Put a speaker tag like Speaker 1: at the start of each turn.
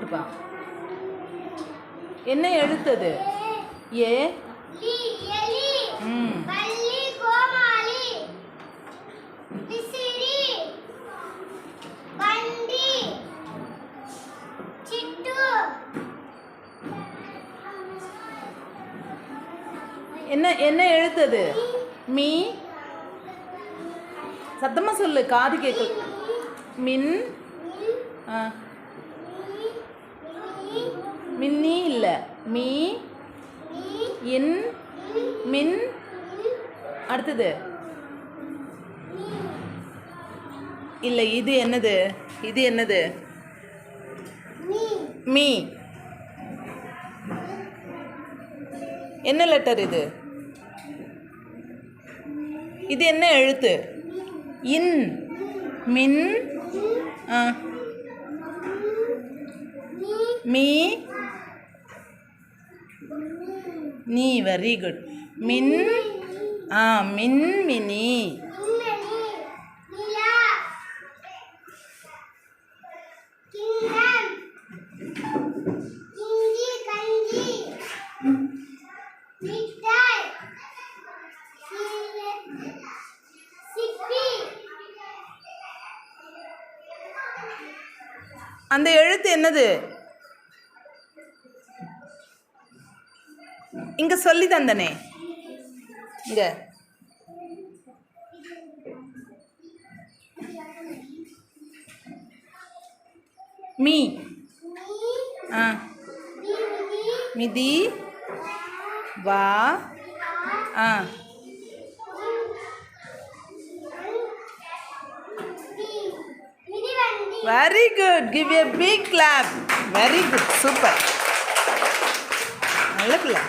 Speaker 1: போட்டுப்பா. என்ன எழுத்தது? ஏ என்ன என்ன எழுத்தது? மீ. சத்தமா சொல்லு, காது கேட்கல. மின். மின்னி இல்லை, மீ இன் மின். அடுத்தது இல்லை, இது என்னது? இது என்னது? மீ. என்ன லெட்டர் இது? இது என்ன எழுத்து? இன். மின். மீ நீ. Very good. மின். மின் மினி. அந்த எழுத்து என்னது? இங்க சொல்லி தந்தனே, இங்க. மீ. மிதி. வா. Very good. Give a big clap. Very good. Super. நல்ல பிள்ளை.